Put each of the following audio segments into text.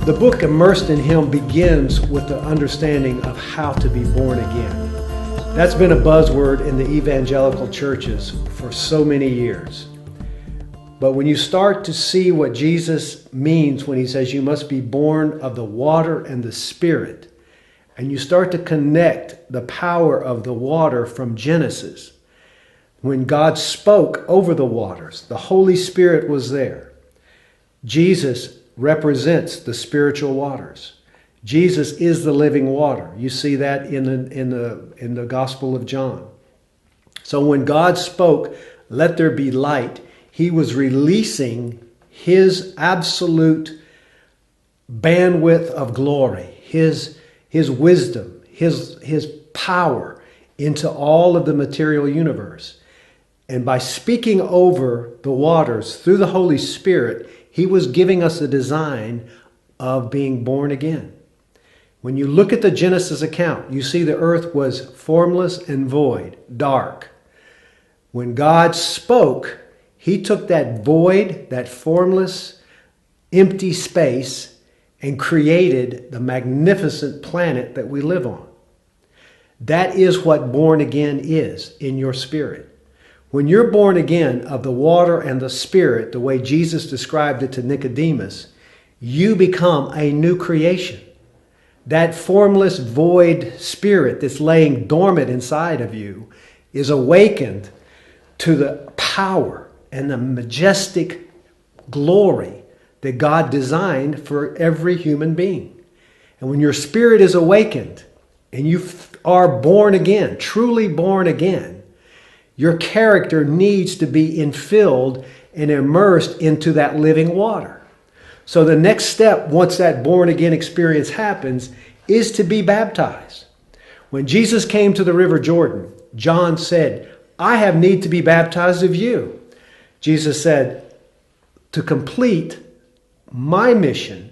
The book Immersed in Him begins with the understanding of how to be born again. That's been a buzzword in the evangelical churches for so many years. But when you start to see what Jesus means when he says you must be born of the water and the Spirit, and you start to connect the power of the water from Genesis, when God spoke over the waters, the Holy Spirit was there. Jesus represents the spiritual waters. Jesus is the living water. You see that in the Gospel of John. So when God spoke, "Let there be light," he was releasing his absolute bandwidth of glory, his wisdom, his power into all of the material universe. And by speaking over the waters through the Holy Spirit, he was giving us a design of being born again. When you look at the Genesis account, you see the earth was formless and void, dark. When God spoke, he took that void, that formless, empty space, and created the magnificent planet that we live on. That is what born again is in your spirit. When you're born again of the water and the Spirit, the way Jesus described it to Nicodemus, you become a new creation. That formless, void spirit that's laying dormant inside of you is awakened to the power and the majestic glory that God designed for every human being. And when your spirit is awakened and you are born again, truly born again, your character needs to be infilled and immersed into that living water. So the next step, once that born again experience happens, is to be baptized. When Jesus came to the River Jordan, John said, "I have need to be baptized of you." Jesus said, "To complete my mission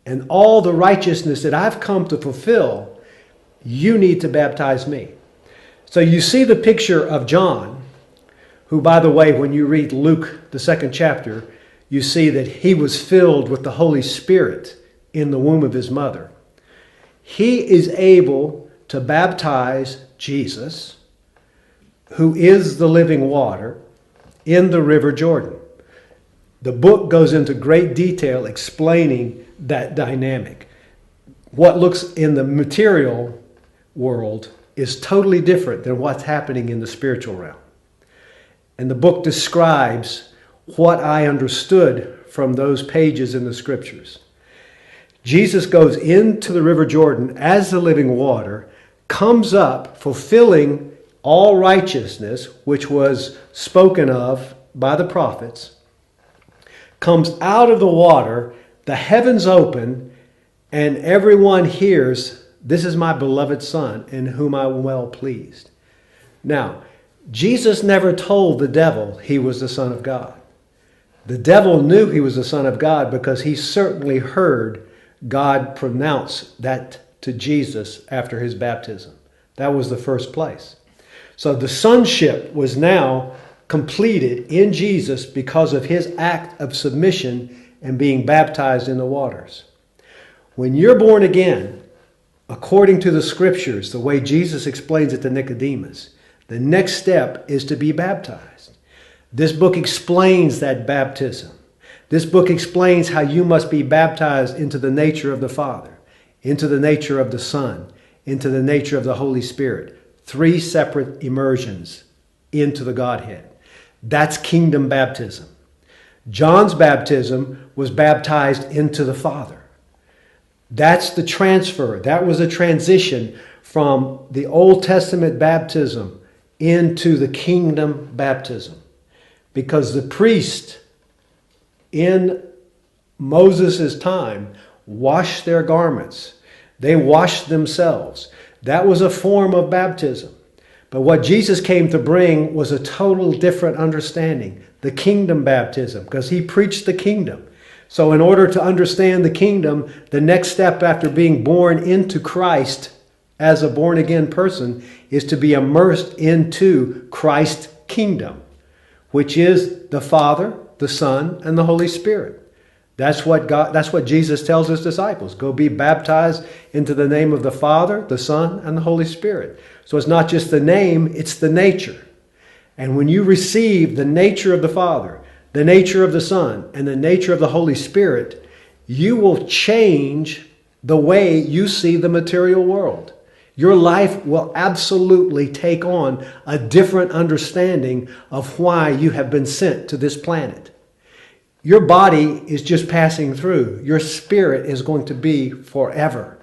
and all the righteousness that I've come to fulfill, you need to baptize me." So you see the picture of John, who, by the way, when you read Luke, the 2nd chapter, you see that he was filled with the Holy Spirit in the womb of his mother. He is able to baptize Jesus, who is the living water, in the River Jordan. The book goes into great detail explaining that dynamic. What looks in the material world is totally different than what's happening in the spiritual realm. And the book describes what I understood from those pages in the scriptures. Jesus goes into the River Jordan as the living water, comes up fulfilling all righteousness, which was spoken of by the prophets, comes out of the water, the heavens open, and everyone hears, "This is my beloved Son, in whom I am well pleased." Now, Jesus never told the devil he was the Son of God. The devil knew he was the Son of God because he certainly heard God pronounce that to Jesus after his baptism. That was the first place. So the sonship was now completed in Jesus because of his act of submission and being baptized in the waters. When you're born again, according to the scriptures, the way Jesus explains it to Nicodemus, the next step is to be baptized. This book explains that baptism. This book explains how you must be baptized into the nature of the Father, into the nature of the Son, into the nature of the Holy Spirit. 3 separate immersions into the Godhead. That's kingdom baptism. John's baptism was baptized into the Father. That's the transfer. That was a transition from the Old Testament baptism into the kingdom baptism. Because the priest in Moses' time washed their garments. They washed themselves. That was a form of baptism. But what Jesus came to bring was a total different understanding, the kingdom baptism, because he preached the kingdom. So in order to understand the kingdom, the next step after being born into Christ as a born-again person is to be immersed into Christ's kingdom, which is the Father, the Son, and the Holy Spirit. That's what Jesus tells his disciples. Go be baptized into the name of the Father, the Son, and the Holy Spirit. So it's not just the name, it's the nature. And when you receive the nature of the Father, the nature of the Son, and the nature of the Holy Spirit, you will change the way you see the material world. Your life will absolutely take on a different understanding of why you have been sent to this planet. Your body is just passing through. Your spirit is going to be forever.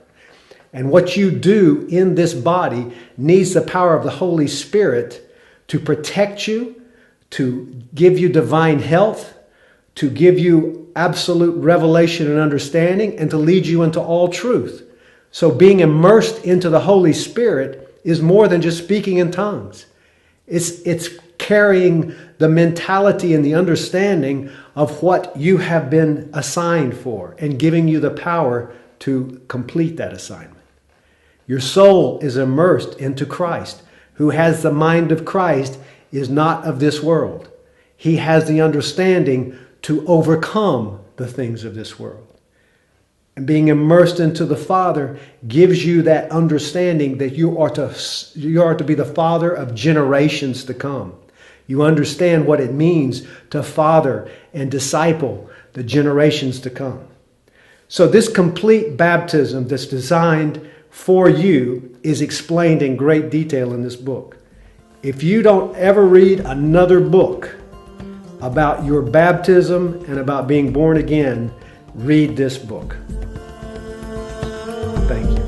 And what you do in this body needs the power of the Holy Spirit to protect you, to give you divine health, to give you absolute revelation and understanding, and to lead you into all truth. So being immersed into the Holy Spirit is more than just speaking in tongues. It's carrying the mentality and the understanding of what you have been assigned for and giving you the power to complete that assignment. Your soul is immersed into Christ. Who has the mind of Christ is not of this world. He has the understanding to overcome the things of this world. And being immersed into the Father gives you that understanding that you are to be the father of generations to come. You understand what it means to father and disciple the generations to come. So this complete baptism that's designed for you is explained in great detail in this book. If you don't ever read another book about your baptism and about being born again, read this book. Thank you.